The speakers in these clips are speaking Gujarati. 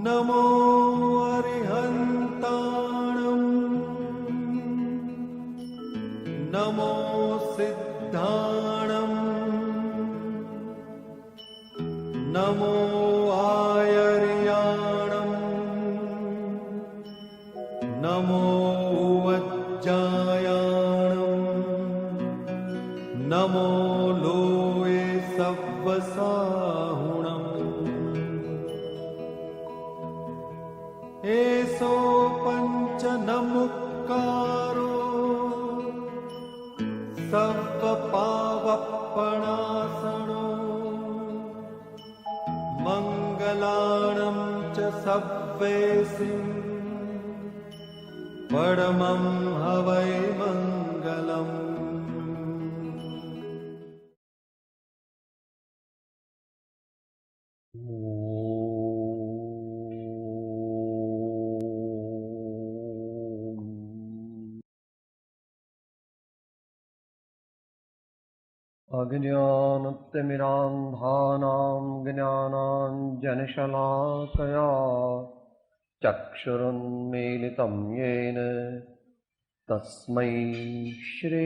नमो अरिहन्ताणं नमो सिद्धाणं नमो आयर्याणं नमो वज्जायाणं नमो लोये सव्वसाहुणम् एसो पंच नमुक्कारो सर्वपावपणासनो मंगलाणं च सव्वेसिं परमं हवै मंगलम्। अज्ञानतिमिरान्धानां ज्ञानाञ्जनशलाकया चक्षुरुन्मीलितं येन तस्मै श्रीगुरवे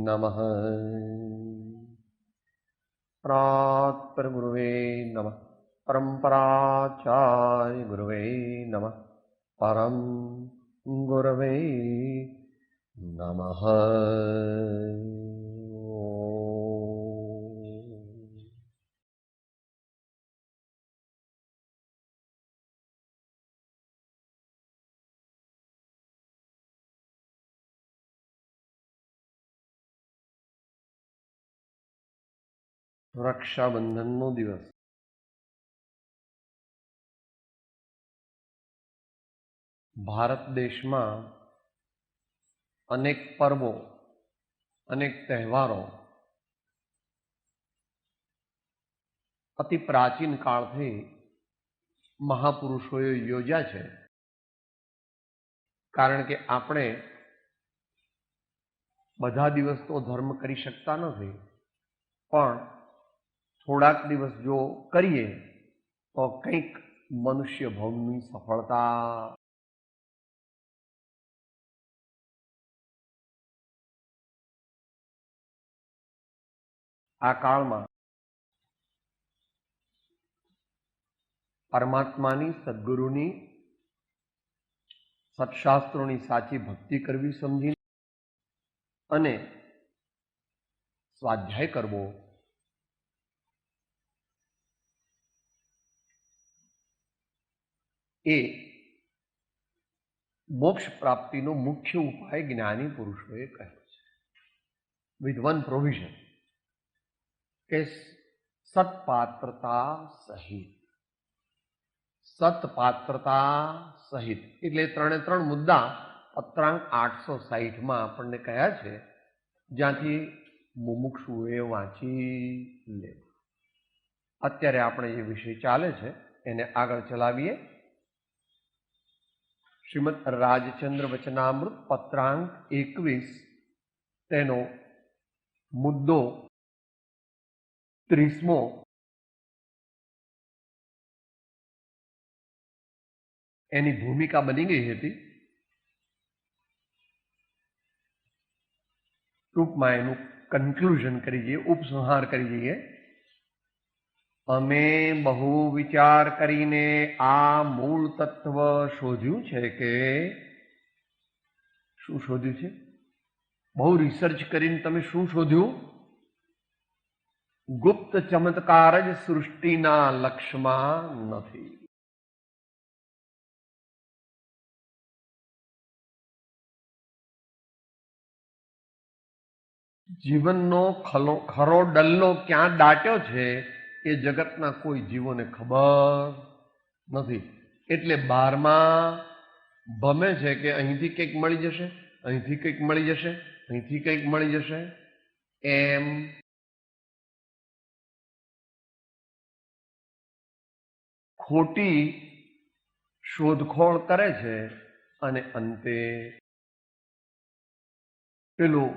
नमः। परात्परगुरुवे नमः। परम्पराचार्य गुरुवे नमः। परं गुरवे नमः। રક્ષાબંધનનો દિવસ ભારત દેશમાં અનેક પર્વો, અનેક તહેવારો અતિ પ્રાચીન કાળથી મહાપુરુષોએ યોજ્યા છે. કારણ કે આપણે બધા દિવસ તો ધર્મ કરી શકતા નથી, પણ થોડાક દિવસ જો કરીએ તો કંઈક મનુષ્ય ભવની સફળતા આ કાળમાં પરમાત્માની, સદગુરુની, સત્શાસ્ત્રોની સાચી ભક્તિ કરવી સમજી અને સ્વાધ્યાય કરવો એ મોક્ષ પ્રાપ્તિનો મુખ્ય ઉપાય જ્ઞાની પુરુષોએ કહ્યો છે. વિથ વન પ્રોવિઝન કે સત્પાત્રતા સહિત. સત્પાત્રતા સહિત એટલે ત્રણે ત્રણ મુદ્દા પત્રાંક 860 આપણને કહ્યા છે, જ્યાંથી મુમુક્ષુએ વાંચી લેવું. અત્યારે આપણે જે વિષય ચાલે છે એને આગળ ચલાવીએ. શ્રીમદ રાજચંદ્ર વચનામૃત પત્રાંક 21, તેનો મુદ્દો 30મો એની ભૂમિકા બની ગઈ હતી. ટૂંકમાં એનું કન્ક્લુઝન કરી જઈએ, ઉપસંહાર કરી જઈએ. અમે બહુ વિચાર કરીને આ મૂળ તત્વ શોધ્યું છે કે શું શોધ્યું છે? બહુ રિસર્ચ કરીને તમે શું શોધ્યું? ગુપ્ત ચમત્કાર જ સૃષ્ટિના લક્ષ્યમાં નથી. જીવનનો ખરો ડલ્લો ક્યાં દાટ્યો છે એ જગતના કોઈ જીવોને ખબર નથી. એટલે બહારમાં ભમે છે કે અહીંથી કંઈક મળી જશે, અહીંથી કંઈક મળી જશે, અહીંથી કંઈક મળી જશે, એમ ખોટી શોધખોળ કરે છે અને અંતે પેલું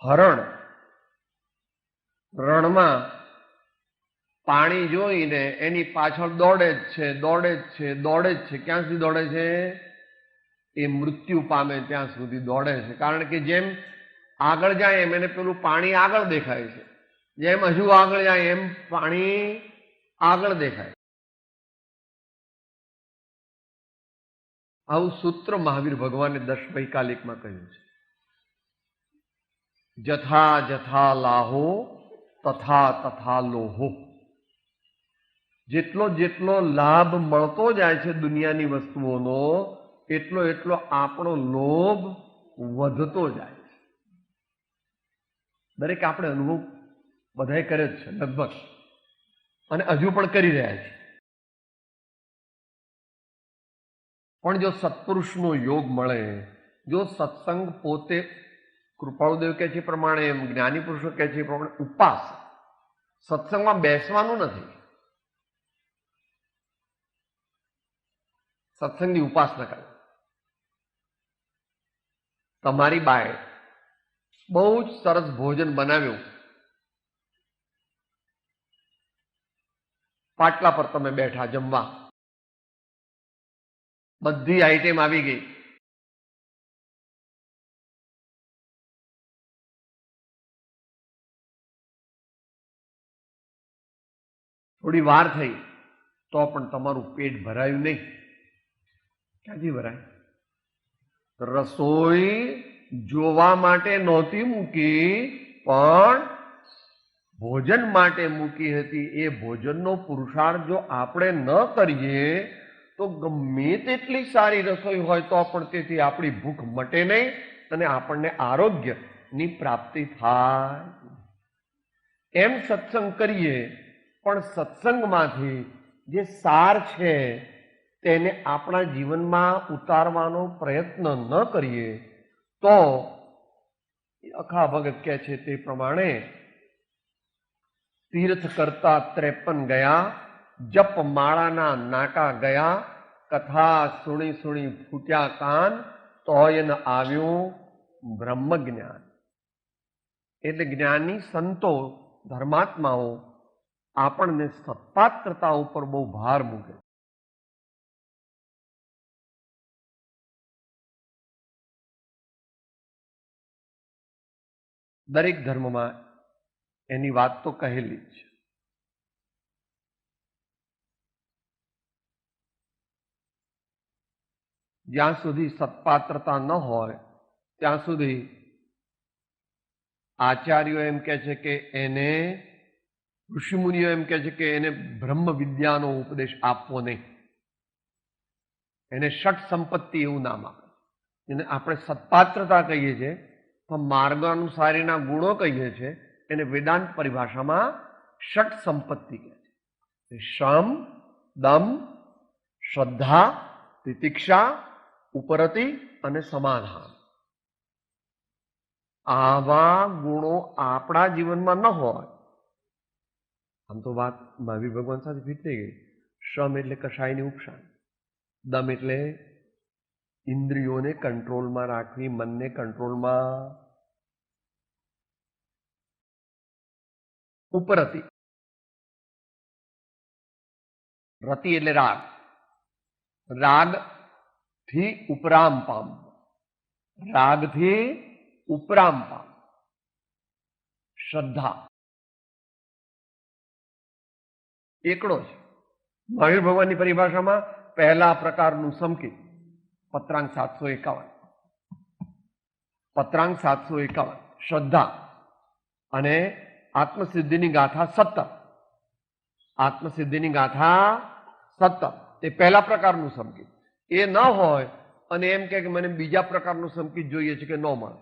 હરણ રણમાં પાણી જોઈને એની પાછળ દોડે જ છે, દોડે જ છે, દોડે જ છે. ક્યાં સુધી દોડે છે? એ મૃત્યુ પામે ત્યાં સુધી દોડે છે. કારણ કે જેમ આગળ જાય એમ એને પેલું પાણી આગળ દેખાય છે, જેમ હજુ આગળ જાય એમ પાણી આગળ દેખાય. આવું સૂત્ર મહાવીર ભગવાને 10 વૈકાલિકમાં કહ્યું છે. જથા જથા લાહો તથા તથા લોહો. જેટલો જેટલો લાભ મળતો જાય છે દુનિયાની વસ્તુઓનો, એટલો એટલો આપણો લોભ વધતો જાય છે. દરેક આપણે અનુભવ બધાએ કરે જ છે લગભગ, અને હજુ પણ કરી રહ્યા છે. પણ જો સત્પુરુષનો યોગ મળે, જો સત્સંગ પોતે, કૃપાળુદેવ કહે છે પ્રમાણે, જ્ઞાની પુરુષો કહે છે પ્રમાણે ઉપાસ, સત્સંગમાં બેસવાનું નથી, સત્સંગની ઉપાસના કરે. તમારી બાએ બહુ જ સરસ ભોજન બનાવ્યું, પાટલા પર તમે બેઠા જમવા, બધી આઈટમ આવી ગઈ, થોડી વાર થઈ તો પણ તમારું પેટ ભરાયું નહીં. ક્યાંથી ભરાય? રસોઈ જોવા માટે નહોતી મૂકી, પણ ભોજન માટે મૂકી હતી. એ ભોજનનો પુરુષાર્થ જો આપણે ન કરીએ તો ગમે તેટલી સારી રસોઈ હોય તો પણ તેથી આપણી ભૂખ મટે નહીં અને આપણને આરોગ્યની પ્રાપ્તિ થાય. એમ સત્સંગ કરીએ, પણ સત્સંગમાંથી જે સાર છે તેને આપણા જીવનમાં ઉતારવાનો પ્રયત્ન ન કરીએ તો અખા ભગત કહે છે તે પ્રમાણે તીર્થ કરતા 53 ગયા, જપ માળાના નાકા ગયા, કથા સુણી સુણી ફૂટ્યા કાન, તોય ન આવ્યું બ્રહ્મ જ્ઞાન. એટલે જ્ઞાની સંતો, ધર્માત્માઓ આપણને સત્પાત્રતા ઉપર બહુ ભાર મૂકે. દરેક ધર્મમાં એની વાત તો કહેલી જ છે. જ્યાં સુધી સત્પાત્રતા ન હોય ત્યાં સુધી આચાર્યો એમ કહે છે કે એને, ઋષિમુનિઓ એમ કહે છે કે એને બ્રહ્મ વિદ્યાનો ઉપદેશ આપવો નહીં. એને ષટ સંપત્તિ એવું નામ આપે. એને આપણે સત્પાત્રતા કહીએ છીએ, તો માર્ગાનુસારીના ગુણો કહીએ છીએ, એને વેદાંત પરિભાષામાં ષટ સંપત્તિ કહે છે. શમ, દમ, શ્રદ્ધા, તિતિક્ષા, ઉપરતિ અને સમાધાન. આવા ગુણો આપણા જીવનમાં ન હોય, આમ તો વાત મહાવીર ભગવાન સાથે ફિટ થઈ ગઈ. શ્રમ એટલે કશાયની ઉપશાન, દમ એટલે ઇન્દ્રિયોને કંટ્રોલમાં રાખવી, મનને કંટ્રોલમાં. ઉપરતિ, રતિ એટલે રાગ, રાગથી ઉપરામ પામ, રાગથી ઉપરામ પામ. શ્રદ્ધા એકડો છે. મહાવીર ભગવાનની પરિભાષામાં પહેલા પ્રકારનું સમકિત, પત્રાંક 751, પત્રાંક 751 શ્રદ્ધા, અને આત્મસિદ્ધિની ગાથા 17, આત્મસિદ્ધિની ગાથા 17 એ પહેલા પ્રકારનું સમકિત. એ ન હોય અને એમ કે મને બીજા પ્રકારનું સંકેત જોઈએ છે, કે ન મળે.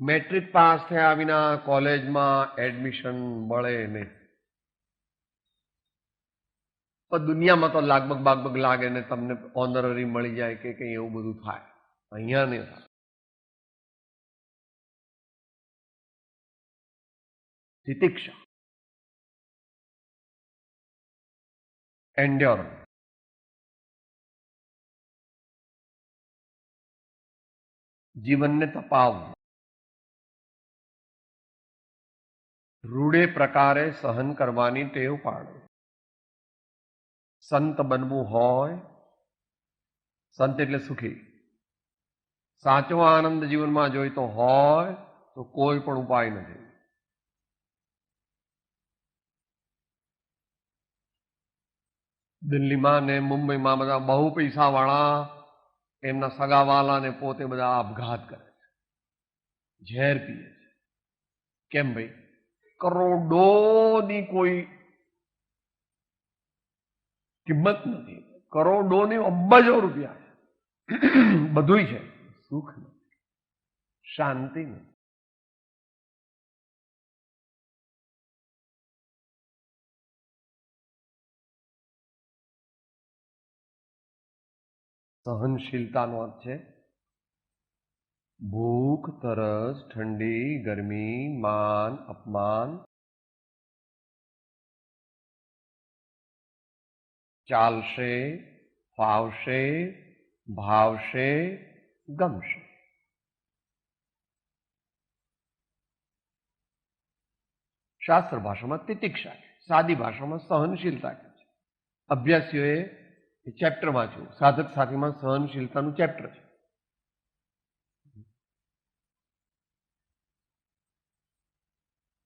મેટ્રિક પાસ થયા વિના કોલેજમાં એડમિશન મળે નહીં. પણ દુનિયામાં તો લાગબગ બાગબગ લાગે ને તમને ઓનરરી મળી જાય કે કંઈ એવું બધું થાય. અહીંયા નહીં થાય. તિતિક્ષા, એન્ડ્યોરન્સ, જીવનને તપાવવું, રૂડે પ્રકારે સહન કરવાની ટેવ પાડો. સંત બનવું હોય, સંત એટલે સુખી, સાચો આનંદ જીવનમાં જોઈતો હોય તો કોઈ પણ ઉપાય નથી. દિલ્હીમાં ને મુંબઈમાં બધા બહુ પૈસા વાળા એમના સગાવાલા ને પોતે બધા આપઘાત કરે છે, ઝેર પીએ છે. કેમ ભાઈ? કરોડોની કોઈ કિંમત નથી, કરોડોની અબજો રૂપિયા છે, બધુંય છે, સુખ નથી, શાંતિ નથી. સહનશીલતાનો અર્થ છે ભૂખ, તરસ, ઠંડી, ગરમી, માન, અપમાન, ચાલશે, ફાવશે, ભાવશે, ગમશે. શાસ્ત્ર ભાષામાં તિતિક્ષા છે, સાદી ભાષામાં સહનશીલતા છે. અભ્યાસીઓએ ચેપ્ટર વાંચ્યું, સાધક સાથીમાં સહનશીલતાનું ચેપ્ટર છે.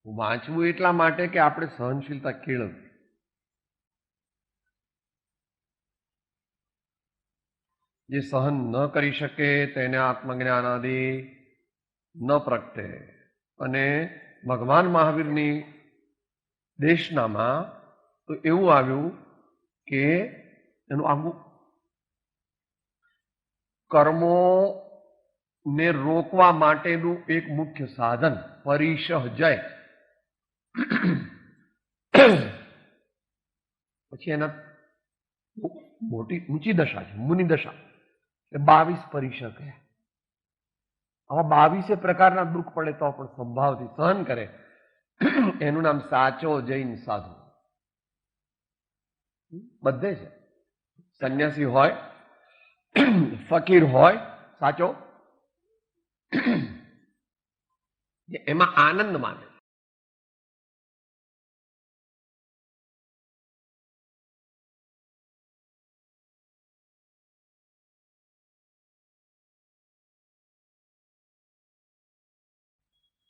વાંચવું એટલા માટે કે આપણે સહનશીલતા કેળવવી. જે સહન ન કરી શકે તેને આત્મજ્ઞાન આદિ ન પ્રગટે. અને ભગવાન મહાવીરની દેશનામાં તો એવું આવ્યું કે એનું આખું કર્મોને રોકવા માટેનું એક મુખ્ય સાધન પરિસહજય. પછી એના મોટી ઊંચી દશા છે, મુનિ દશા. 22 પરિસહ કયા. આવા 22 પ્રકારના દુઃખ પડે તો પણ સંભાવથી સહન કરે. એનું નામ સાચો જૈન સાધુ. બધે છે. સંન્યાસી હોય, ફકીર હોય, સાચો એમાં આનંદ માને.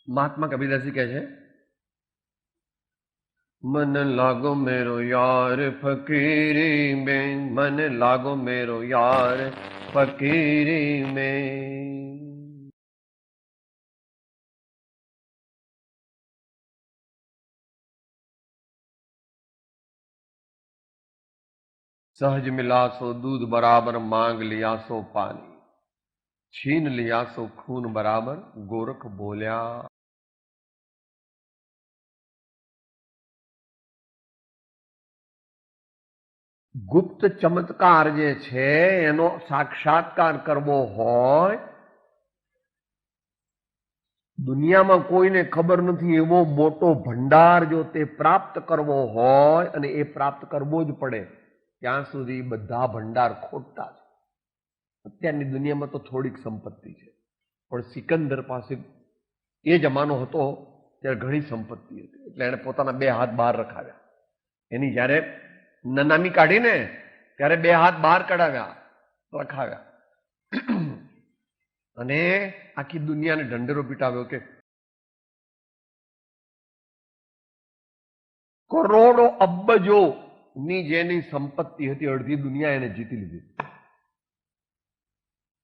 મહાત્મા કબીરદાસજી કહે છે, મન લાગો મેરો યાર ફકીરી में, मन लागो मेरो यार फकीरी में. सहज मिला सो दूध बराबर, मांग लिया सो पानी, छीन लिया सो खून बराबर, गोरख बोल्या. ગુપ્ત ચમત્કાર જે છે એનો સાક્ષાત્કાર કરવો હોય, દુનિયામાં કોઈને ખબર નથી એવો મોટો ભંડાર જો તે પ્રાપ્ત કરવો હોય, અને એ પ્રાપ્ત કરવો જ પડે, ત્યાં સુધી બધા ભંડાર ખોટતા છે. અત્યારની દુનિયામાં તો થોડીક સંપત્તિ છે, પણ સિકંદર પાસે એ જમાનો હતો ત્યારે ઘણી સંપત્તિ હતી, એટલે એને પોતાના 2 હાથ બહાર રખાવ્યા. એની જ્યારે નનામી કાઢીને ત્યારે 2 હાથ બહાર કઢાવ્યા, રખાવ્યા, અને આખી દુનિયાને ઢંઢેરો પીટાવ્યો કે કરોડો અબજો ની જેની સંપત્તિ હતી અડધી દુનિયા એને જીતી લીધી.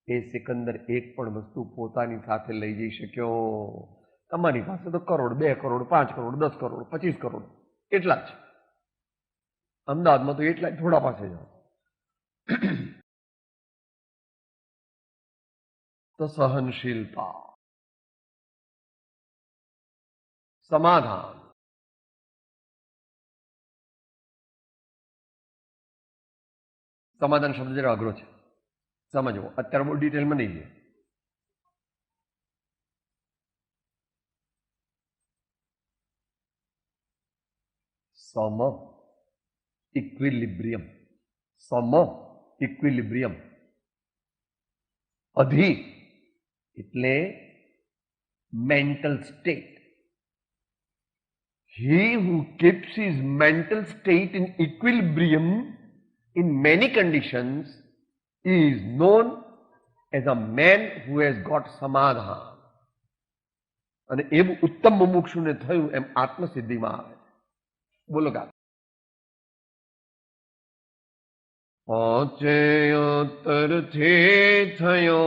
એ સિકંદર એક પણ વસ્તુ પોતાની સાથે લઈ જઈ શક્યો. તમારી પાસે તો કરોડ, 2 કરોડ, 5 કરોડ, 10 કરોડ, 25 કરોડ એટલા જ છે. અમદાવાદમાં તો એટલા જ થોડા પાસે જાઓ. તો સહનશીલતા, સમાધાન. સમાધાન શબ્દ જરા અઘરો છે, સમજવો. અત્યારે બહુ ડિટેલમાં નહીં જઈએ. સમ, ઇક્વિલિબ્રિયમ. સમ, ઇક્વિલિબ્રિયમ. અધિ એટલે mental state. he who keeps his mental state in equilibrium in many conditions is known as a man who has got samadhan. અને એવું ઉત્તમ મુમુક્ષુને થયું એમ આત્મસિદ્ધિમાં આવે. બોલો ગા. પહોંચેયોતરથી થયો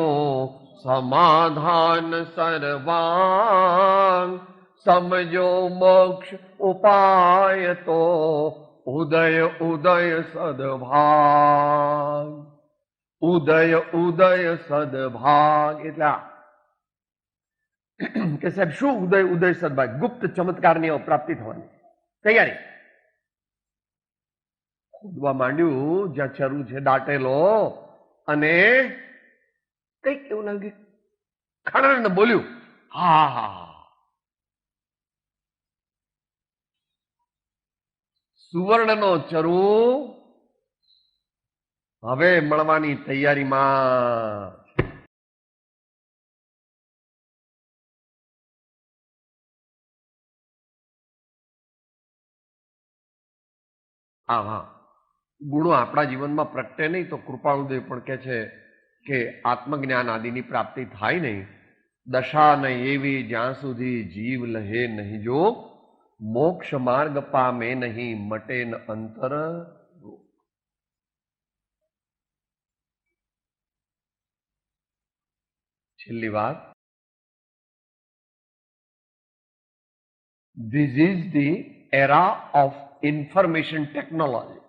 સમાધાન સર્વાંગ, સમજો મોક્ષ ઉપાય તો ઉદય ઉદય સદભાગ. ઉદય ઉદય સદભાગ એટલે આ કે સાહેબ શું ઉદય ઉદય સદભાગ? ગુપ્ત ચમત્કારની પ્રાપ્તિ થવાની તૈયારી. ખોદવા માંડ્યું જ્યાં ચરુ છે દાટેલો, અને કઈક એવું લાગ્યું, ખણને બોલ્યું, હા હા, સુવર્ણનો ચરુ હવે મળવાની તૈયારીમાં. હા હા, ગુણો આપણા જીવનમાં પ્રગટે નહીં તો કૃપાળુદેવ પણ કહે છે કે આત્મજ્ઞાન આદિની પ્રાપ્તિ થાય નહીં. દશા નહીં એવી જ્યાં સુધી જીવ લહે નહીં જો, મોક્ષ માર્ગ પામે નહીં મટે ન અંતર. છેલ્લી વાત, this is the era of information technology.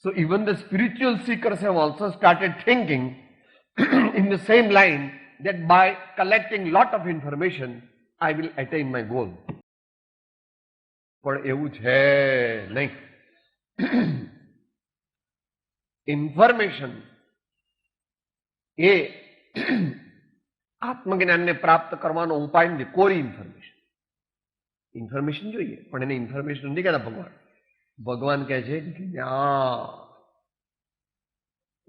So even the spiritual seekers have also started thinking in the same line that by collecting lot of information I will attain my goal. પણ એવું છે નહીં. ઇન્ફોર્મેશન એ આત્મજ્ઞાનને પ્રાપ્ત કરવાનો ઉપાય નથી. કોરી ઇન્ફોર્મેશન જોઈએ, પણ એને ઇન્ફોર્મેશન નથી કહેતા ભગવાન. ભગવાન કહે છે જ્ઞાન.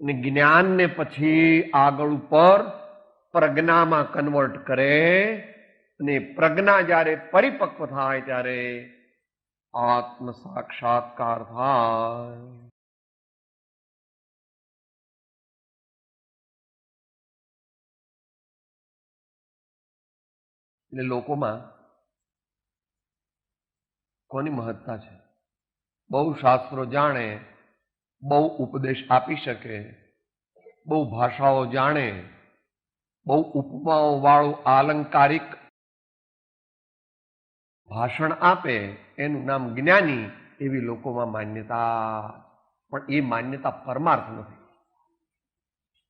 અને જ્ઞાનને પછી આગળ ઉપર પ્રજ્ઞામાં કન્વર્ટ કરે, અને પ્રજ્ઞા જ્યારે પરિપક્વ થાય ત્યારે આત્મ સાક્ષાત્કાર થાય. એટલે લોકોમાં કોની મહત્તા છે? બહુ શાસ્ત્રો જાણે, બહુ ઉપદેશ આપી શકે, બહુ ભાષાઓ જાણે, બહુ ઉપમાઓ વાળું આલંકારિક ભાષણ આપે, એનું નામ જ્ઞાની, એવી લોકોમાં માન્યતા. પણ એ માન્યતા પરમાર્થ નથી.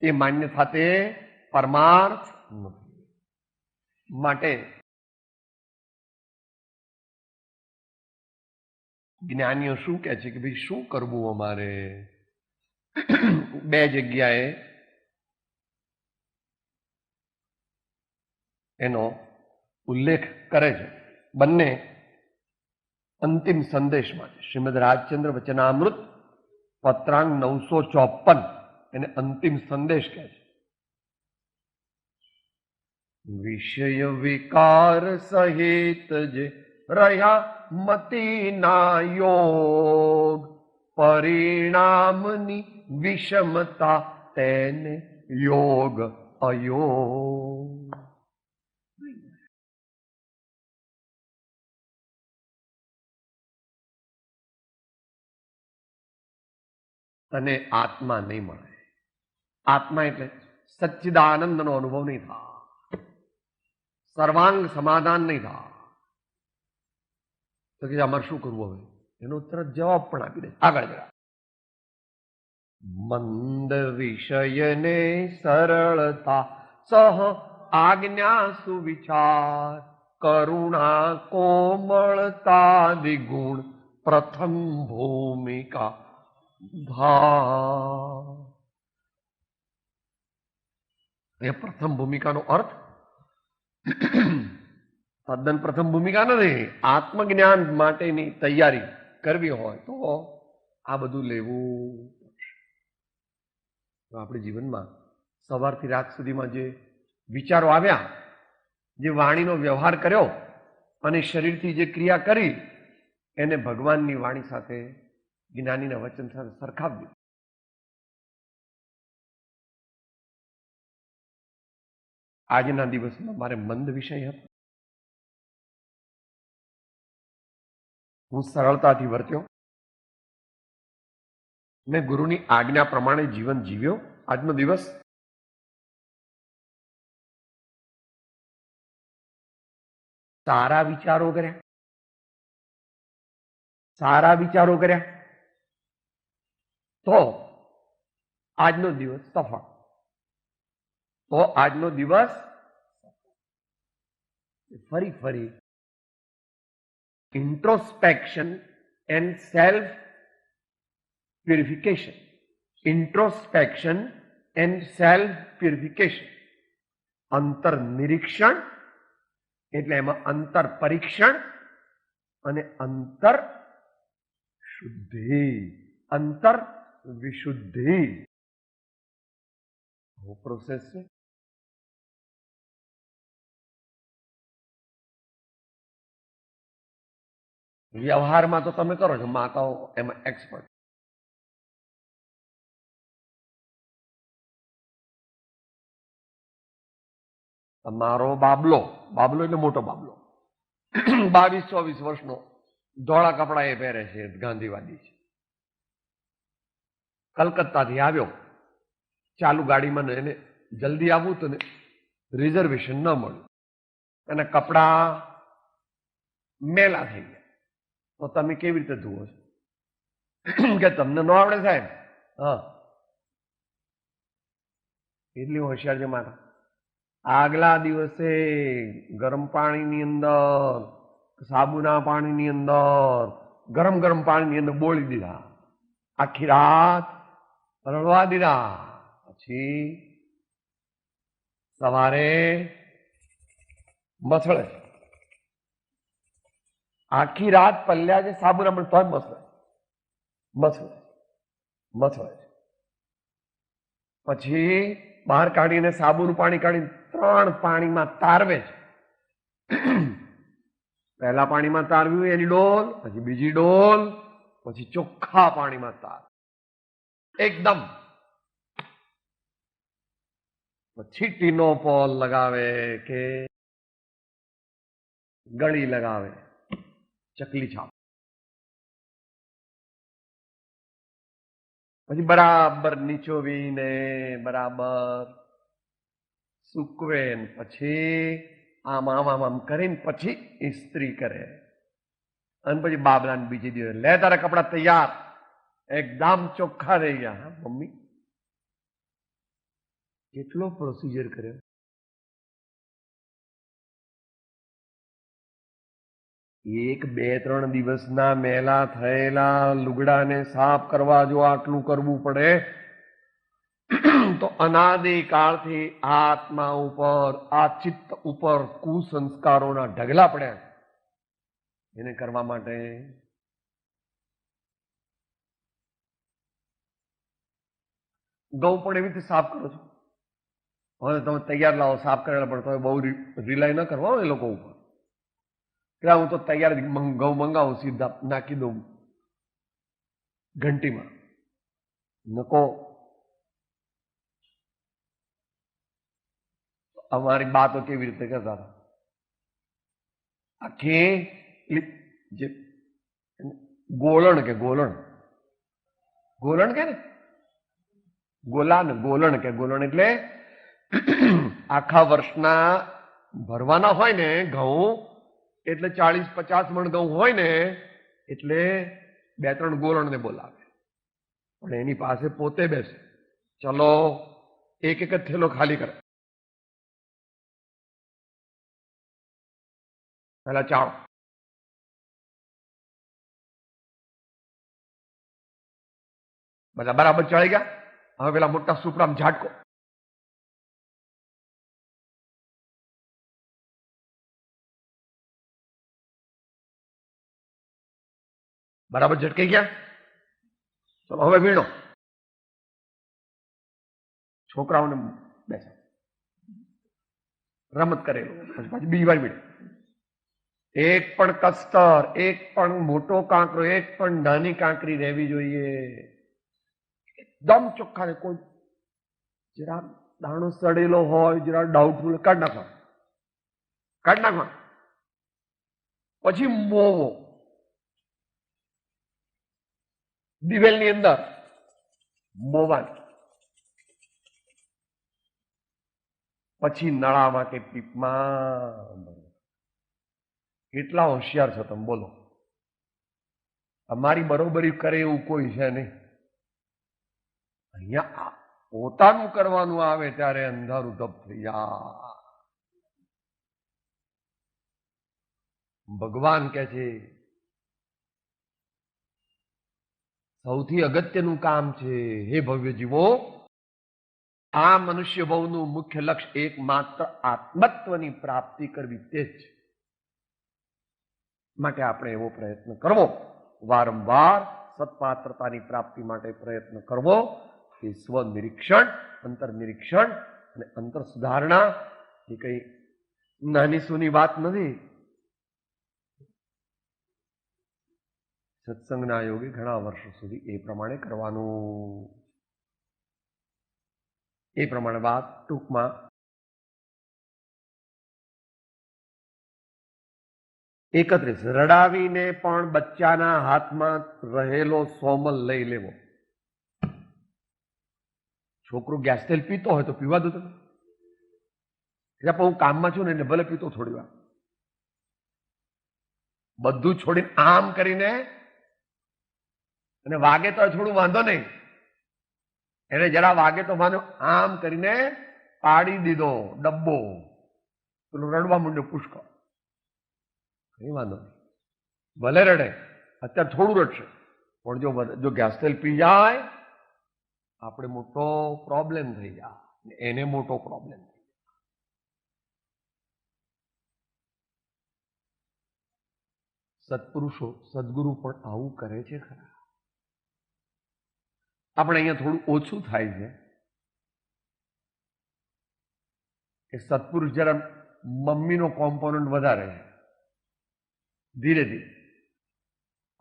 એ માન્યતા તે પરમાર્થ નથી. માટે જ્ઞાનીઓ શું કહે છે કે ભાઈ શું કરવું અમારે? બે જગ્યાએ એનો ઉલ્લેખ કરે છે. બંને અંતિમ સંદેશમાં છે. શ્રીમદ રાજચંદ્ર વચનામૃત પત્રાંગ 954 એને અંતિમ સંદેશ કહે છે. વિષય વિકાર સહિત જે રહ્યા મતિના યોગ, પરિણામની વિષમતા તેને યોગ અયોગ. તને આત્મા નહીં મળે. આત્મા એટલે સચ્ચિદાનંદનો અનુભવ નહીં થાય, સર્વાંગ સમાધાન નહીં થાય. તો કે અમારે શું કરવું હવે? એનો તરત જવાબ પણ આપી દે. આગળ જરા. મંદ વિષયને સરળતા સહ આજ્ઞા સુવિચાર, કરુણા કોમળતા દ્વિગુણ પ્રથમ ભૂમિકા ધા. એ પ્રથમ ભૂમિકાનો અર્થ તદ્દન પ્રથમ ભૂમિકા નથી. આત્મજ્ઞાન માટેની તૈયારી કરવી હોય તો આ બધું લેવું પડશે. આપણે જીવનમાં સવારથી રાત સુધીમાં જે વિચારો આવ્યા, જે વાણીનો વ્યવહાર કર્યો, અને શરીરથી જે ક્રિયા કરી એને ભગવાનની વાણી સાથે, જ્ઞાનીના વચન સાથે સરખાવ્યું. આજના દિવસમાં મારે મંદ વિષય હતો. હું સરળતાથી વર્ત્યો. મેં ગુરુની આજ્ઞા પ્રમાણે જીવન જીવ્યો. આજનો દિવસ સારા વિચારો કર્યા, સારા વિચારો કર્યા તો આજનો દિવસ સફળ. તો આજનો દિવસ ફરી ફરી introspection and self purification, introspection and self purification, અંતર નિરીક્ષણ એટલે એમાં અંતર પરીક્ષણ અને અંતર શુદ્ધિ, અંતર વિશુદ્ધિ પ્રોસેસ છે. વ્યવહારમાં તો તમે કરો છો, માતાઓ એમાં એક્સપર્ટ. મારો બાબલો, બાબલો એટલે મોટો બાબલો, 22-24 વર્ષનો, ધોળા કપડા એ પહેરે છે, ગાંધીવાદી છે. કલકત્તાથી આવ્યો ચાલુ ગાડીમાં, એને જલ્દી આવવું તો ને રિઝર્વેશન ન મળ્યું, અને કપડા મેલા થઈ ગયા. તો તમે કેવી રીતે ધુવો છો? કે તમને ન આવડે સાહેબ? હા, એટલી હોશિયાર છે મારા. આગલા દિવસે ગરમ પાણીની અંદર, સાબુના પાણીની અંદર, ગરમ ગરમ પાણીની અંદર બોળી દીધા, આખી રાત રડવા દીધા. પછી સવારે મસળે, આખી રાત પલ્યા છે સાબુના, પણ તોય મસળે મસળે મસળે. પછી બહાર કાઢીને સાબુનું પાણી કાઢીને 3 પાણીમાં તારવે છે. પહેલા પાણીમાં તારવ્યું એની ડોલ, પછી બીજી ડોલ, પછી ચોખ્ખા પાણીમાં તાર એકદમ. પછી ટીનોપોલ લગાવે કે ગળી લગાવે, ચકલી છાપ. પછી બરાબર નીચોવીને બરાબર સૂકવે, પછી આમ આમ આમ આમ કરીને પછી ઇસ્ત્રી કરે. અને પછી બાબલાને બીજી દિવસ લે તારા કપડા તૈયાર, એકદમ ચોખ્ખા થઈ ગયા. હા મમ્મી, કેટલો પ્રોસિજર કર્યો. એક 2-3 દિવસના મેલા થયેલા લુગડાને સાફ કરવા જો આટલું કરવું પડે તો અનાદિકાળથી આત્મા ઉપર, આ ચિત્ત ઉપર કુસંસ્કારોના ઢગલા પડ્યા. એને કરવા માટે ઘઉં પણ એવી રીતે સાફ કરો છો. હવે તમે તૈયાર લાવો, સાફ કરેલા, પણ તમે બહુ રિલાય ન કરવા એ લોકો ઉપર. કે હું તો તૈયાર ઘઉં મંગાવું, સીધા નાખી દઉં ઘંટીમાં. નકો, અમારી બાતો કેવી રીતે કરતા હતા, આખી જે ગોળણ કે ગોલણ, ગોલણ કે ને ગોલાન, ગોલણ કે ગોલણ એટલે આખા વર્ષના ભરવાના હોય ને ઘઉં, એટલે 40-50 મણ ઘઉં હોય ને, એટલે 2-3 ગોલણને બોલાવે. પણ એની પાસે પોતે બેસે, ચલો એક એક જ થેલો ખાલી કરે. પેલા ચાળો, બધા બરાબર ચડી ગયા. હવે પેલા મોટા સુપડામાં ઝાટકો, બરાબર ઝટકાઈ ગયા. ચલો હવે વીણો. છોકરાઓને બેસે, રમત કરેલું, પછી બીજી વાર વીણે. એક પણ કસ્તર, એક પણ મોટો કાંકરો, એક પણ નાની કાંકરી રહેવી જોઈએ. એકદમ ચોખ્ખા ને, કોઈ જરા દાણો સડેલો હોય, જરા ડાઉટફુલ, કાઢ નાખવા, કાઢ નાખવા. પછી મોવો દિવેલની અંદર મોવાની, પછી નળામાં કે પીપમાં. કેટલા હોશિયાર છો તમે, બોલો. અમારી બરોબરી કરે એવું કોઈ છે નહીં. અહીંયા પોતાનું કરવાનું આવે ત્યારે અંધારું ધપ થઈ જાય. ભગવાન કે છે સૌથી અગત્યનું કામ છે, હે ભવ્ય જીવો, આ મનુષ્ય ભવનું મુખ્ય લક્ષ્ય એકમાત્ર આત્મત્વની પ્રાપ્તિ કરવી તે જ છે. માટે આપણે એવો પ્રયત્ન કરવો, વારંવાર સત્પાત્રતાની પ્રાપ્તિ માટે પ્રયત્ન કરવો. એ સ્વનિરીક્ષણ, અંતર્નિરીક્ષણ અને અંતર સુધારણા એ કઈ નાની સૂની વાત નથી. સત્સંગના યોગે ઘણા વર્ષો સુધી એ પ્રમાણે કરવાનું. એ પ્રમાણે વાત ટૂંકમાં 31. રડાવીને પણ બચ્ચાના હાથમાં રહેલો સોમલ લઈ લેવો. છોકરો ગેસ તેલ પીતો હોય તો પીવા દો તમે. પણ હું કામમાં છું ને એટલે ભલે પીતો થોડી વાર. બધું છોડીને આમ કરીને, અને વાગે તો થોડું વાંધો નહીં, એને જરા વાગે તો વાંધો, આમ કરીને પાડી દીધો ડબ્બો, પેલું રડવા માંડ્યો પુષ્કળ, કઈ વાંધો નહીં, ભલે રડે. અત્યારે થોડું રડશે, પણ જો ગેસ તેલ પી જાય આપણે મોટો પ્રોબ્લેમ થઈ જાય, એને મોટો પ્રોબ્લેમ થઈ જાય. સત્પુરુષો, સદગુરુ પણ આવું કરે છે ખરા. આપણે અહીંયા થોડું ઓછું થાય છે કે સત્પુરુષ જરા મમ્મીનો કોમ્પોનન્ટ વધારે છે. ધીરે ધીરે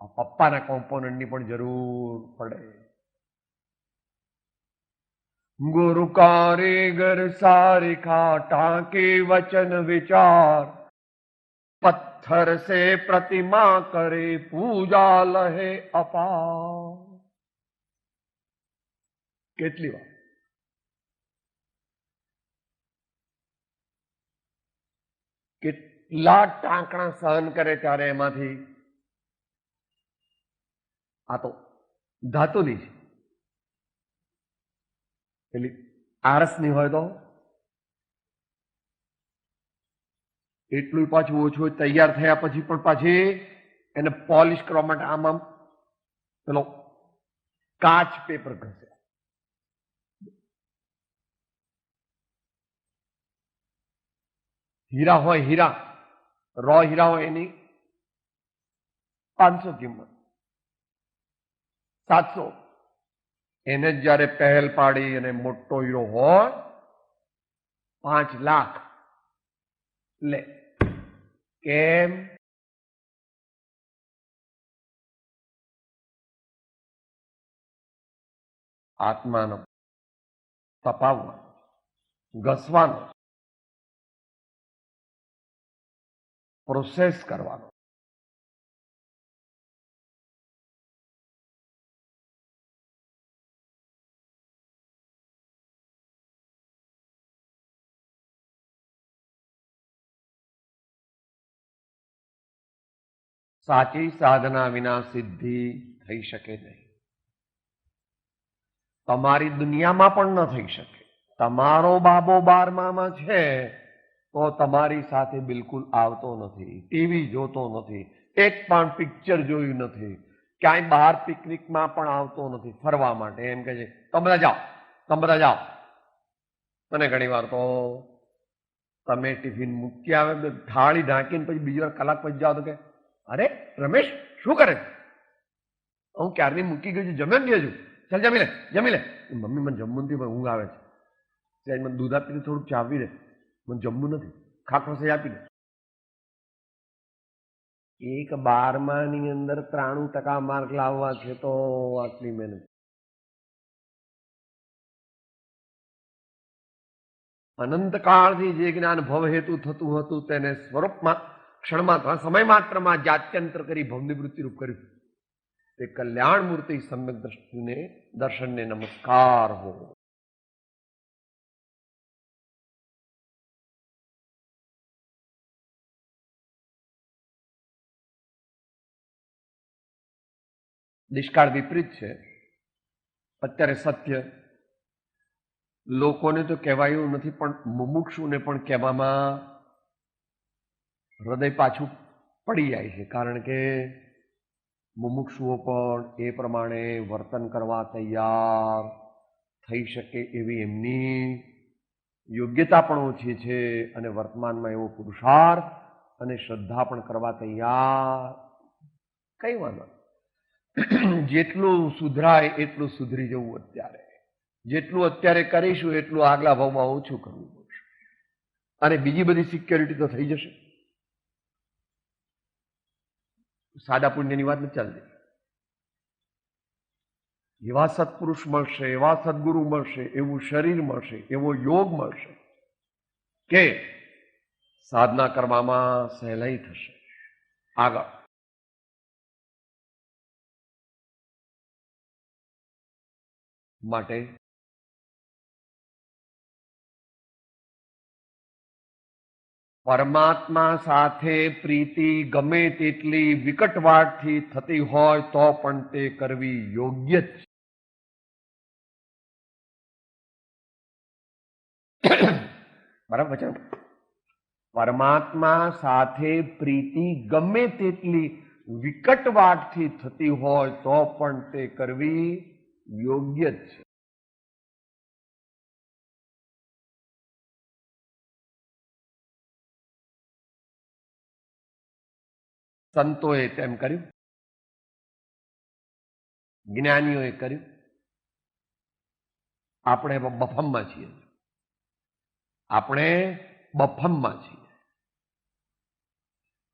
આ પપ્પાના કોમ્પોનન્ટની પણ જરૂર પડે. ગુરુ કારીગર સારિખા ટાંકે વચન વિચાર, પથ્થર સે પ્રતિમા કરે પૂજા લહે અપાર. કેટલી વાર કેટલા ટાંકણા સહન કરે ત્યારે એમાંથી આ તો ધાતુની છે, પેલી આરસની હોય તો એટલું પાછું ઓછું તૈયાર થયા પછી પણ પાછી એને પોલિશ કરવા માટે આમ આમ પેલો કાચ પેપર ઘસે. હીરા હોય, હીરા રો હીરા હોય એની 500 કિંમત, 700. એને જયારે પહેલ પાડી અને મોટો હીરો હોય 5 લાખ લે. કેમ? આત્માનો તપાવવાનો, ઘસવાનો, પ્રોસેસ કરવાનો. સાચી સાધના વિના સિદ્ધિ થઈ શકે નહીં. તમારી દુનિયામાં પણ ન થઈ શકે. તમારો બાબો 12માં છે તો તમારી સાથે બિલકુલ આવતો નથી, ટીવી જોતો નથી, એક પણ પિક્ચર જોયું નથી, ક્યાંય બહાર પિકનિકમાં પણ આવતો નથી ફરવા માટે. એમ કહે છે તમે બધા જાઓ, તમે બધા જાઓ. અને ઘણી વાર તો તમે ટિફિન મૂકી આવે, થાળી ઢાંકીને પછી બીજી વાર કલાક પછી જાઓ તો કે અરે રમેશ શું કરે? હું ક્યારની મૂકી ગયું છું, જમ્યો નહીં હજુ, ચાલ જમી લે, જમી લે. મમ્મી મને જમવું નથી, ઊંઘ આવે છે. ત્યાં મને દૂધ આપી દે, થોડુંક ચા આપી દે, મને જમવું નથી, ખાખરો સહી આપી દે. એક 12માં અંદર 93% માર્ક લાવવા છે તો આટલી મહેનત. અનંતકાળથી જે જ્ઞાન ભવ હેતુ થતું હતું તેને સ્વરૂપમાં ક્ષણમાં સમય માત્રમાં જાત્યંતર કરી ભવનિવૃત્તિ રૂપ કર્યું. તે કલ્યાણ મૂર્તિ સમ્યક દ્રષ્ટિને દર્શનને નમસ્કાર હો. નિષ્કાળ વિપરીત છે. અત્યારે સત્ય લોકોને તો કહેવાયું નથી, પણ મુમુક્ષુને પણ કહેવામાં હૃદય પાછું પડી જાય છે. કારણ કે મુમુક્ષુઓ પણ એ પ્રમાણે વર્તન કરવા તૈયાર થઈ શકે એવી એમની યોગ્યતા પણ ઓછી છે, અને વર્તમાનમાં એવો પુરુષાર્થ અને શ્રદ્ધા પણ કરવા તૈયાર કઈ વાંધો. જેટલું સુધરાય એટલું સુધરી જવું. અત્યારે જેટલું અત્યારે કરીશું એટલું આગલા ભાવમાં ઓછું કરવું પડશે, અને બીજી બધી સિક્યોરિટી તો થઈ જશે. સાદા પુણ્યની વાત નથી ચાલતી. એવા સત્પુરુષ મળશે, એવા સદગુરુ મળશે, એવું શરીર મળશે, એવો યોગ મળશે કે સાધના કરવામાં સહેલાઈ થશે. આગળ માટે પરમાત્મા સાથે પ્રીતિ ગમે તેટલી વિકટવાટથી થતી હોય તો પણ તે કરવી યોગ્ય જ છે. બરાબર છે. પરમાત્મા સાથે પ્રીતિ ગમે તેટલી વિકટવાટથી થતી હોય તો પણ તે કરવી યોગ્ય જ છે. સંતોએ તેમ કર્યું, જ્ઞાનીઓએ કર્યું. આપણે બફમમાં છીએ. આપણે બફમમાં છીએ.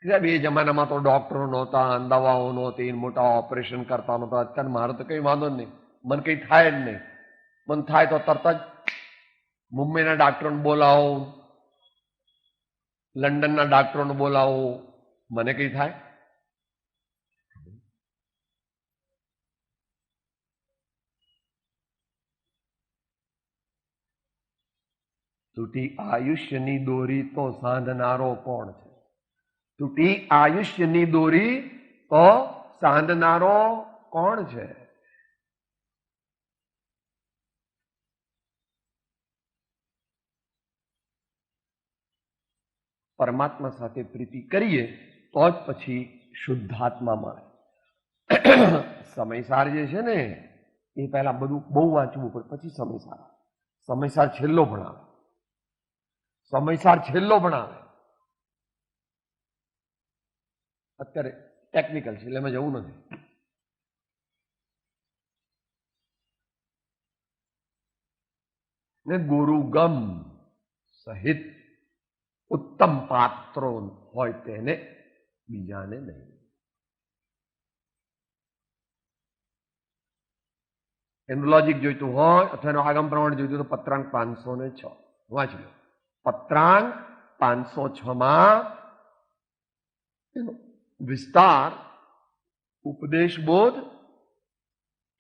સાહેબ એ જમાનામાં તો ડોક્ટરો નહોતા, દવાઓ નહોતી, મોટા ઓપરેશન કરતા નહોતા. અત્યારે મારો તો કઈ વાંધો જ નહીં, મને કઈ થાય જ નહીં. મને થાય તો તરત જ મુંબઈના ડાક્ટરોને બોલાવો, લંડનના ડાક્ટરોને બોલાવો, મને કઈ થાય. તૂટી આયુષ્યની દોરી તો સાંધનારો કોણ છે? તૂટી આયુષ્યની દોરી તો સાંધનારો કોણ છે? પરમાત્મા સાથે પ્રીતિ કરીએ તો જ પછી શુદ્ધાત્મા મળે. સમયસાર જે છે ને એ પહેલા બધું બહુ વાંચવું પડે, પછી સમયસાર. સમયસાર છેલ્લો ભણાવે. સમયસાર છેલ્લો ભણાવે. અત્યારે ટેકનિકલ છે એટલે એમાં જવું નથી. ને ગુરુગમ સહિત ઉત્તમ પાત્રો હોય તેને, બીજાને નહીં. એનું લોજિક જોઈતું હોય અથવા એનો આગમ પ્રમાણે જોઈતું તો પત્રાંક 506 વાંચી લો. પત્રાંક 506માં એનો વિસ્તાર ઉપદેશ બોધ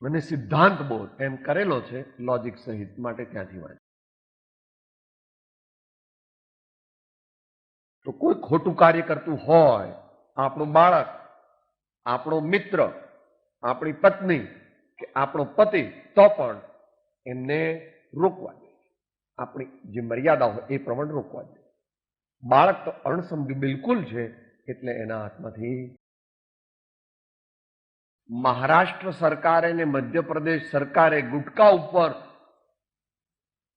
અને સિદ્ધાંત બોધ એમ કરેલો છે લોજિક સહિત. માટે ત્યાંથી વાંચ. તો કોઈ ખોટું કાર્ય કરતું હોય, આપણું બાળક, આપણો મિત્ર, આપણી પત્ની કે આપણો પતિ, તો પણ એમને રોકવા જોઈએ. આપણી જે મર્યાદા હોય એ પ્રમાણે રોકવા જોઈએ. બાળક તો અણસમજુ બિલકુલ છે એટલે એના હાથમાંથી. મહારાષ્ટ્ર સરકારે ને મધ્યપ્રદેશ સરકારે ગુટકા ઉપર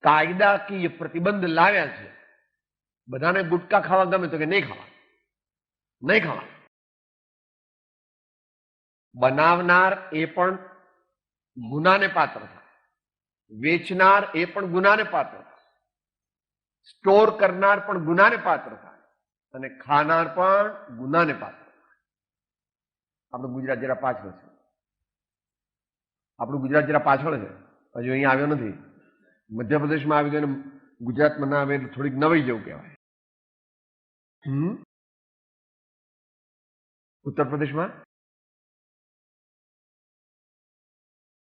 કાયદાકીય પ્રતિબંધ લાવ્યા છે. બધાને ગુટકા ખાવા ગમે તો કે નહીં ખાવા, નહીં ખાવા. બનાવનાર એ પણ ગુનાને પાત્ર થાય, વેચનાર એ પણ ગુનાને પાત્ર થાય, સ્ટોર કરનાર પણ ગુનાને પાત્ર થાય, અને ખાનાર પણ ગુનાને પાત્ર થાય. આપણું ગુજરાત જરા પાછળ છે, આપણું ગુજરાત જરા પાછળ છે, હજુ અહીંયા આવ્યો નથી. મધ્યપ્રદેશમાં આવી ગયો ને ગુજરાતમાં ના આવે એટલે થોડીક નવાઈ જેવું કહેવાય. उत्तर प्रदेश में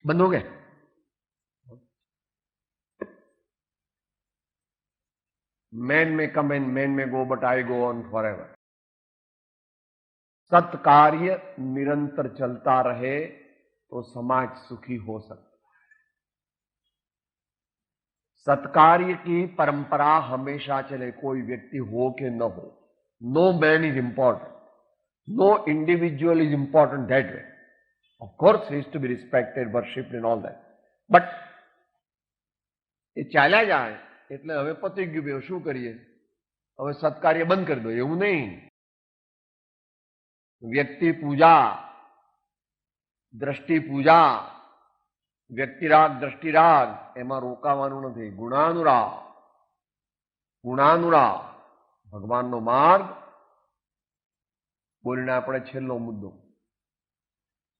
बंद हो गए. मैन में कम and men may go but I go on forever. सत्कार्य निरंतर चलता रहे तो समाज सुखी हो सकता है. सत्कार्य की परंपरा हमेशा चले, कोई व्यक्ति हो कि न हो. No man is important. No individual is important that way. Of course, he is to be respected, worshipped and all that. But એ ચાલ્યા જાય એટલે હવે પતી ગયું, શું કરીએ, હવે સત્કાર્ય બંધ કરી દો એવું નહીં. વ્યક્તિ પૂજા, દ્રષ્ટિ પૂજા, વ્યક્તિરાગ દ્રષ્ટિરાગ એમાં રોકાવાનું નથી. ગુણાનુરાગ, ગુણાનુરાગ ભગવાનનો માર્ગ. बोलना अपने छेल्लो मुद्दो,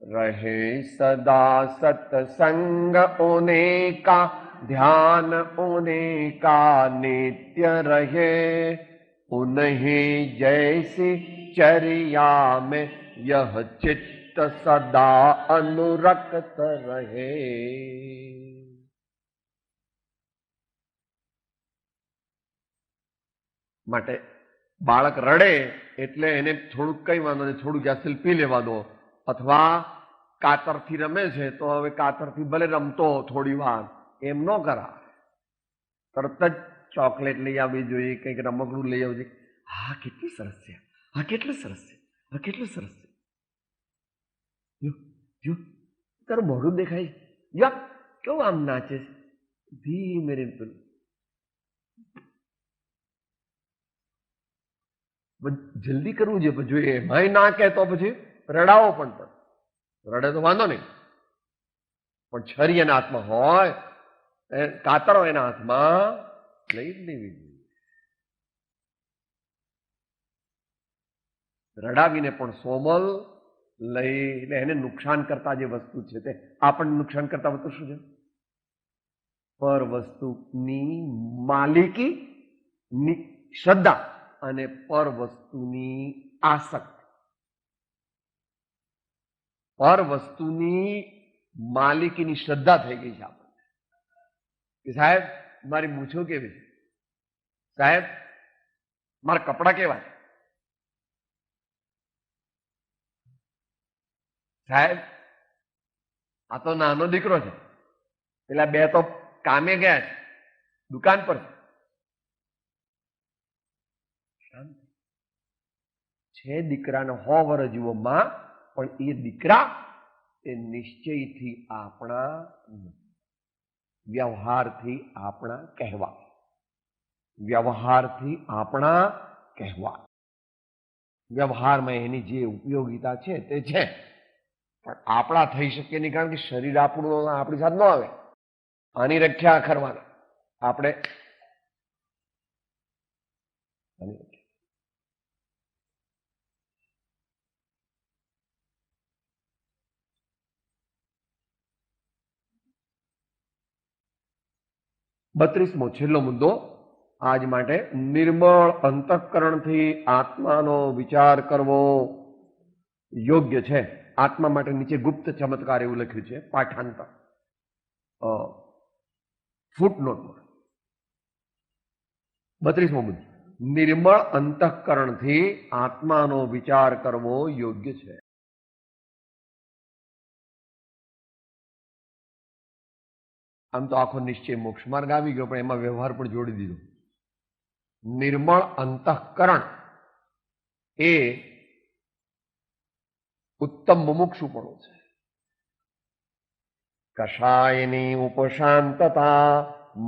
रहे सदा सत्संग ओने का, ध्यान ओने का नित्य रहे, उन्हीं जैसी चर्या में यह चित्त सदा अनुरक्त रहे. માટે બાળક રડે એટલે એને થોડુંક કઈ વાંધો નહીં, થોડું ગેસિલ પી લેવા દો. અથવા કાતરથી રમે છે તો હવે કાતરથી ભલે રમતો થોડી વાર, એમ ન કરા. તરત જ ચોકલેટ લઈ આવવી જોઈએ, કંઈક રમકડું લઈ આવવું જોઈએ. હા કેટલી સરસ છે, હા કેટલું સરસ છે, હા કેટલું સરસ છે, જો જો તારું મોઢું દેખાય, યા કેવું આમ નાચે છે, ધીમે પેલું. જલ્દી કરવું જોઈએ. જોઈએ એમાંય ના કે તો પછી રડાવો પણ રડે તો વાંધો નહીં, પણ છરી એના હાથમાં હોય, કાતરો એના હાથમાં લઈ જ લેવી જોઈએ. રડાવીને પણ સોમલ લઈ એને નુકસાન કરતા જે વસ્તુ છે તે આપણને નુકસાન કરતા વસ્તુ શું છે? પર વસ્તુની માલિકી ની શ્રદ્ધા અને પર વસ્તુની આસક્તિ. પર વસ્તુની માલિકીની શ્રદ્ધા થઈ ગઈ છે આપણને કે સાહેબ મારી મૂછો કેવી છે, સાહેબ મારા કપડા કેવા છે, સાહેબ આ તો નાનો દીકરો છે, પેલા બે તો કામે ગયા છે, દુકાન પર છે. દીકરાનો 100 વર્ષ જેવો માં, પણ એ દીકરા એ નિશ્ચયથી આપણા, વ્યવહારથી આપણા કહેવા, વ્યવહારથી આપણા કહેવા. વ્યવહારમાં એની જે ઉપયોગિતા છે તે છે, પણ આપણા થઈ શકે નહીં, કારણ કે શરીર આપણું આપણી સાથે ન આવે. આની રક્ષા કરવાના આપણે. બત્રીસમો છેલ્લો મુદ્દો આજ માટે, નિર્મળ અંતઃકરણથી આત્માનો વિચાર કરવો યોગ્ય છે. આત્મા માટે નીચે ગુપ્ત ચમત્કાર એવું લખ્યું છે, પાઠાંતર ફૂટનોટમાં. 32મો મુદ્દો, નિર્મળ અંતઃકરણથી આત્માનો વિચાર કરવો યોગ્ય છે. આમ તો આખો નિશ્ચય મોક્ષ માર્ગ આવી ગયો, પણ એમાં વ્યવહાર પણ જોડી દીધો. નિર્મળ અંતઃકરણ એ ઉત્તમ મુમુક્ષુપણું છે. કષાયની ઉપશાંતતા,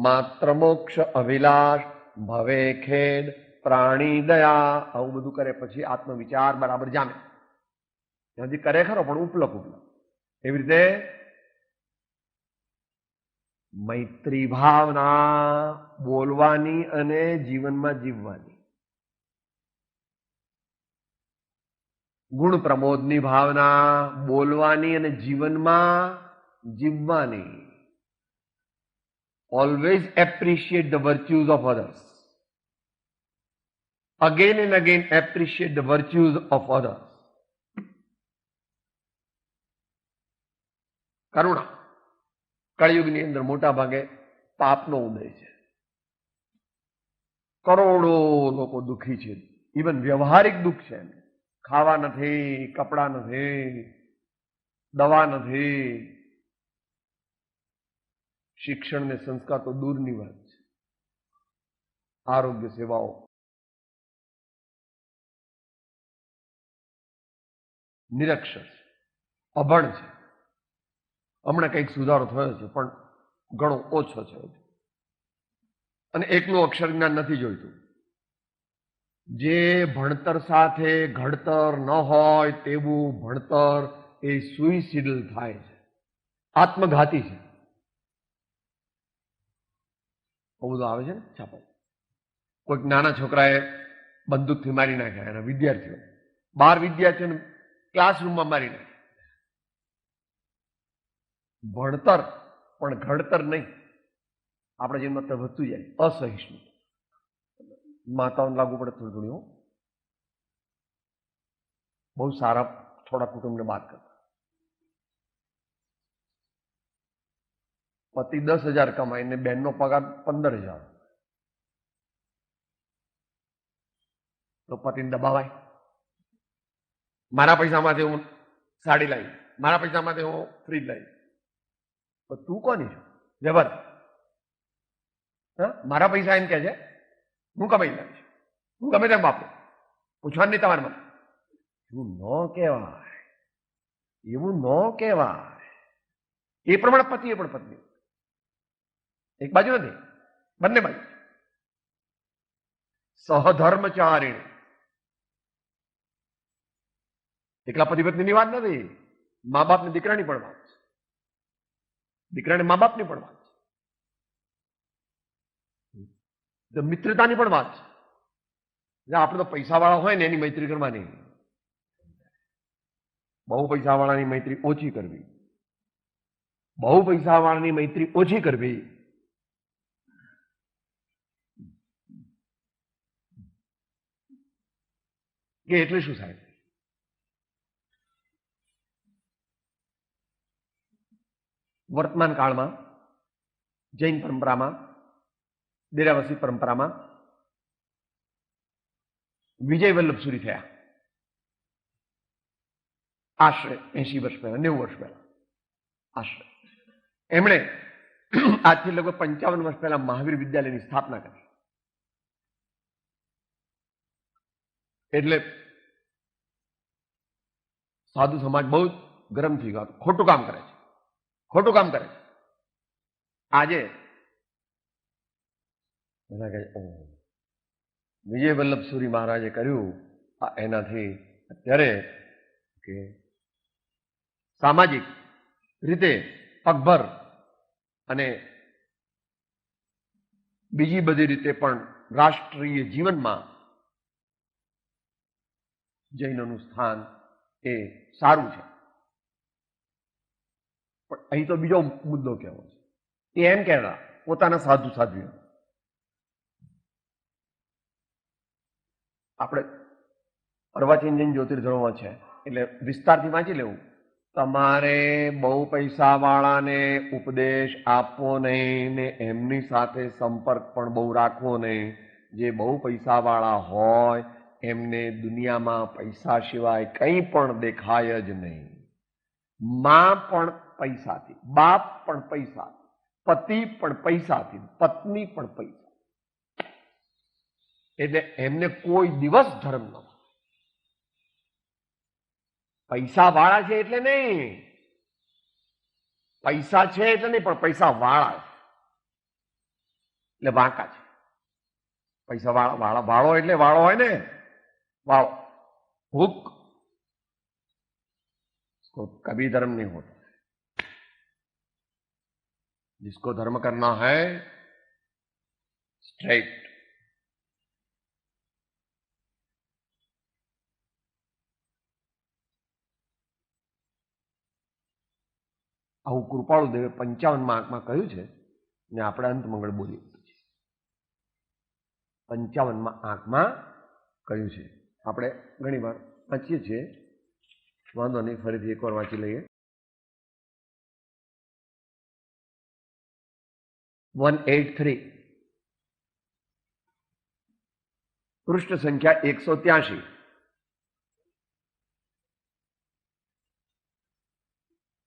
માત્ર મોક્ષ અભિલાષ, ભવે ખેદ પ્રાણી દયા. આવું બધું કરે પછી આત્મવિચાર બરાબર જામે. હજી કરે ખરો પણ ઉપલક ઉપલક. એવી રીતે મૈત્રી ભાવના બોલવાની અને જીવનમાં જીવવાની. ગુણ પ્રમોદની ભાવના, બોલવાની અને જીવનમાં જીવવાની. Always appreciate the virtues of others. Again and again appreciate the virtues of others. કરુણા. કળિયુગની અંદર મોટા ભાગે પાપનો ઉદય છે. કરોડો લોકો દુઃખી છે. ઇવન વ્યવહારિક દુઃખ છે. ખાવા નથી, કપડા નથી, દવા નથી, શિક્ષણ ને સંસ્કાર તો દૂરની વાત છે. આરોગ્ય સેવાઓ નિરક્ષર છે, અભણ છે. હમણાં કંઈક સુધારો થયો છે પણ ઘણો ઓછો છે. અને એકનું અક્ષર જ્ઞાન નથી જોઈતું. જે ભણતર સાથે ઘડતર ન હોય તેવું ભણતર એ સુઇસિડલ થાય છે, આત્મઘાતી છે. બહુ બધું આવે છે ને છાપા. કોઈક નાના છોકરાએ બંદૂકથી મારી નાખ્યા એના વિદ્યાર્થીઓ, 12 વિદ્યાર્થીઓને ક્લાસરૂમમાં મારી નાખ્યા. ભણતર પણ ઘડતર નહીં. આપણે જે મતલબ વધતું જાય અસહિષ્ણુ. માતાઓને લાગુ પડે થોડી થોડી. બહુ સારા થોડા કુટુંબને વાત કરતા. પતિ 10,000 કમાય ને બેનનો પગાર 15,000. તો પતિને દબાવાય. મારા પૈસામાંથી હું સાડી લાવી, મારા પૈસામાંથી હું ફ્રીજ લાવી. તો તું કોની છું? જબર. મારા પૈસા એમ કે છે હું કમાઈ લાવીશ, હું ગમે તેમ વાપરું, પૂછવાનું નહીં તમારે મને. એવું ન કહેવાય, એવું ન કહેવાય. એ પ્રમાણે પતિ એ પણ પત્ની. એક બાજુ નથી, બંને બાજુ. સહધર્મચારીણી. એકલા પતિ પત્નીની વાત નથી. મા બાપને દીકરાની પણ વાત છે, દીકરાને મા બાપની પણ વાત છે, મિત્રતાની પણ વાત છે. આપણે તો પૈસા વાળા હોય ને એની મૈત્રી કરવાની, બહુ પૈસા વાળાની મૈત્રી ઓછી કરવી, બહુ પૈસા વાળાની મૈત્રી ઓછી કરવી. કે એટલે શું સાહેબ? વર્તમાન કાળમાં જૈન પરંપરામાં, દેરાવસી પરંપરામાં વિજય વલ્લભ સુરી થયા આશરે 80 વર્ષ પહેલા, 90 વર્ષ પહેલા આશરે. એમણે આજથી લગભગ 55 વર્ષ પહેલા મહાવીર વિદ્યાલયની સ્થાપના કરી. એટલે સાધુ સમાજ બહુ ગરમ થઈ ગયો. ખોટું કામ કરે છે, ખોટું કામ કરે છે. આજે બધા કહે વિજય વલ્લભ સુરી મહારાજે કર્યું એનાથી અત્યારે કે સામાજિક રીતે પગભર અને બીજી બધી રીતે પણ રાષ્ટ્રીય જીવનમાં જૈનોનું સ્થાન એ સારું છે. પણ અહીં તો બીજો મુદ્દો કહેવો છે. એ એમ કહેતા પોતાના સાધુ સાધ્વીઓ, આપણે અર્વાચીન જૈન જ્યોતિર્ધર્મમાં છે એટલે વિસ્તારથી વાંચી લેવું. તમારે બહુ પૈસા વાળાને ઉપદેશ આપવો નહીં ને એમની સાથે સંપર્ક પણ બહુ રાખવો નહીં. જે બહુ પૈસા વાળા હોય એમને દુનિયામાં પૈસા સિવાય કંઈ પણ દેખાય જ નહીં. માં પણ પૈસાથી, બાપ પણ પૈસાથી, પતિ પણ પૈસાથી, પત્ની પણ પૈસા. એટલે એમને કોઈ દિવસ ધર્મ ન. પૈસા વાળા છે એટલે નહીં, પૈસા છે એટલે નહીં, પણ પૈસા વાળા છે એટલે વાંકા છે. પૈસા વાળા વાળો એટલે વાળો હોય ને, વાળો હુક कभी धर्म नहीं होता. जिसको धर्म करना है स्ट्रेट, આવું કૃપાળુ દેવે 55માં આંકમાં કહ્યું છે ને આપણે અંત મંગળ બોલીએ. 55માં આંકમાં કહ્યું છે. આપણે ઘણી વાર વાંચીએ છીએ, વાંધો નહીં, ફરીથી એકવાર વાંચી લઈએ. 183 પૃષ્ઠ સંખ્યા 183.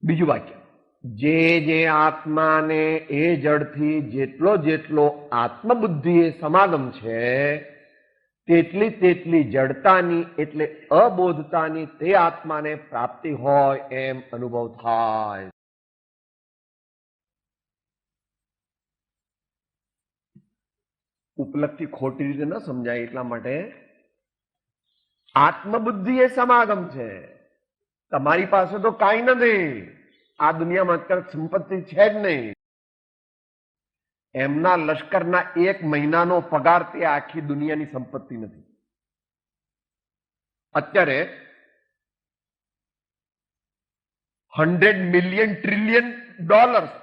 બીજું વાક્ય, જે આત્માને એ જડથી જેટલો આત્મબુદ્ધિએ સમાગમ છે તેટલી જડતાની એટલે અબોધતાની તે આત્માને પ્રાપ્તિ હોય એમ અનુભવ થાય. ઉપલબ્ધિ ખોટી રીતે ન સમજાય એટલા માટે આત્મબુદ્ધિ એ સમાગમ છે. તમારી પાસે તો કાંઈ નથી, આ દુનિયામાં અત્યારે સંપત્તિ છે જ નહીં. એમના લશ્કરના 1 મહિનાનો પગાર તે આખી દુનિયાની સંપત્તિ નથી. અત્યારે $100 મિલિયન ટ્રિલિયન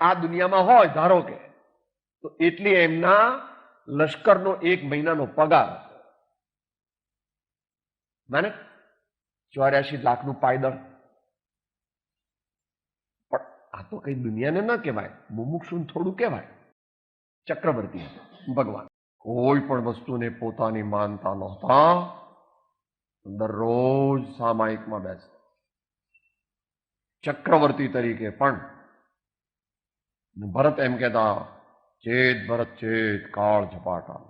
આ દુનિયામાં હોય ધારો કે, તો એટલી એમના લશ્કરનો 1 મહિનાનો પગાર. માને 84 લાખનું પાયદળ. પણ આ તો કઈ દુનિયાને ન કહેવાય, મુમુક્ષુને થોડું કહેવાય. ચક્રવર્તી ભગવાન કોઈ પણ વસ્તુને પોતાની માનતા નહોતા. દરરોજ સામાયિકમાં બેસતા. ચક્રવર્તી તરીકે પણ ભરત એમ કહેતા, ચેત ભરત ચેત, કાળ ઝપાટા.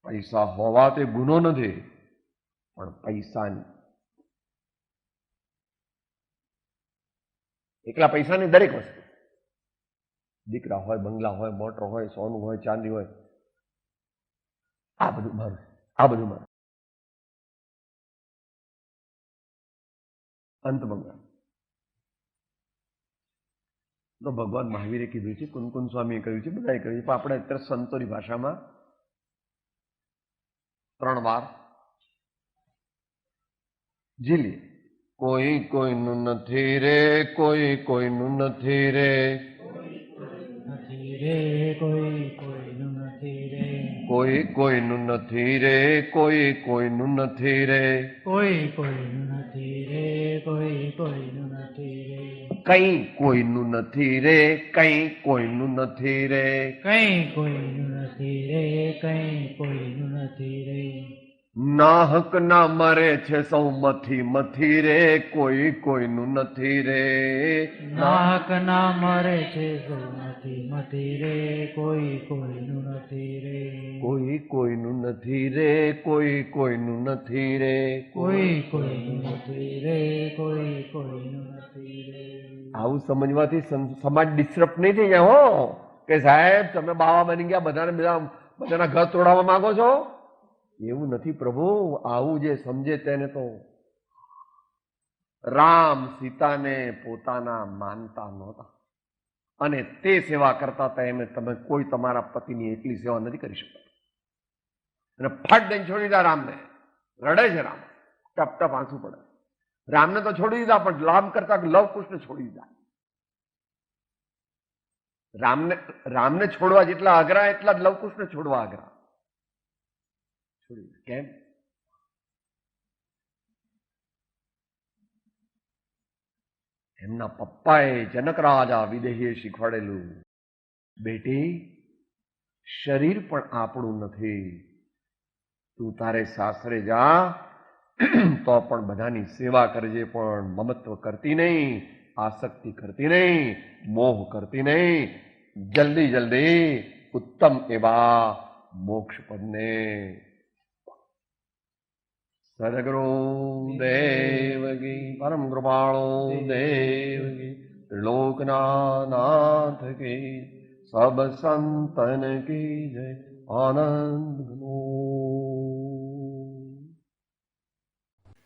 પૈસા હોવા તે ગુનો નથી, પણ પૈસાની એકલા પૈસાની દરેક વસ્તુ, દીકરા હોય, બંગલા હોય, મોટર હોય, સોનું હોય, ચાંદી હોય, આ બધું મારું, આ બધું મારું. અંત મંગળ તો ભગવાન મહાવીરે કીધું છે, કુનકુન સ્વામીએ કહ્યું છે, બધાએ કહ્યું છે, પણ આપણે અત્યારે સંતોની ભાષામાં 3 વાર ઝીલીએ. કોઈ કોઈનું નથી રે, કોઈ કોઈનું નથી રે, કોઈ કોઈનું નથી રે, કોઈ કોઈનું નથી રે, કોઈ કોઈનું નથી રે, કોઈ કોઈનું નથી રે, કોઈ કોઈનું નથી રે, કઈ કોઈનું નથી રે, કઈ કોઈનું નથી રે, કઈ કોઈનું નથી રે, કઈ કોઈનું નથી રે. નાહક ના મરે છે સૌ મથી મથી રે, કોઈ કોઈનું નથી રે. નાહક ના મરે છે સૌ મથી મથી રે, કોઈ કોઈનું નથી રે, કોઈ કોઈનું નથી રે, કોઈ કોઈનું નથી રે, કોઈ કોઈનું નથી રે, કોઈ કોઈનું નથી રે. આવું સમજવાથી સમાજ ડિસ્ટર્બ નહીં થઈ જાય હો, કે સાહેબ તમે બાવા બની ગયા, બધાના ઘર તોડાવવા માંગો છો. એવું નથી પ્રભુ. આવું જે સમજે તેને તો રામ સીતાને પોતાના માનતા નહોતા અને તે સેવા કરતા હતા. એમ તમે કોઈ તમારા પતિની એટલી સેવા નથી કરી શકતા. અને ફટ દઈને છોડી દીધા રામને. રડે છે રામ, ટપ ટપ આંસુ પડે. રામને તો છોડી દીધા, પણ લાભ કરતા લવ કુશને છોડી દીધા. રામને છોડવા જેટલા અઘરા એટલા જ લવકુશને છોડવા અઘરા. કેમ? એમના પપ્પાએ જનક રાજા વિદેહીએ શીખવાડેલું, બેટી શરીર પણ આપણું નથી, તું તારે સાસરે જા તો પણ બધાની સેવા કરજે, પણ મમત્વ કરતી નહીં, આસક્તિ કરતી નહીં, મોહ કરતી નહીં. જલ્દી જલ્દી ઉત્તમ એવા મોક્ષ પદને. સદગુરુ દેવકી પરમ કૃપાળુ દેવકી લોકનાથ કી સબ સંતન કી જય. આનંદ.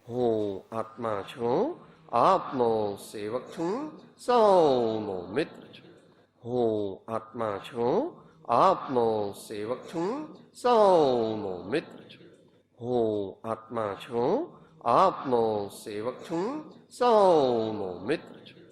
હું આત્મા છું, આપનો સેવક છું, સૌનો મિત્ર છું. હું આત્મા છું, આપનો સેવક છું, સૌનો મિત્ર છું. હું આત્મા છું, આપનો સેવક છું, સૌનો મિત્ર છું.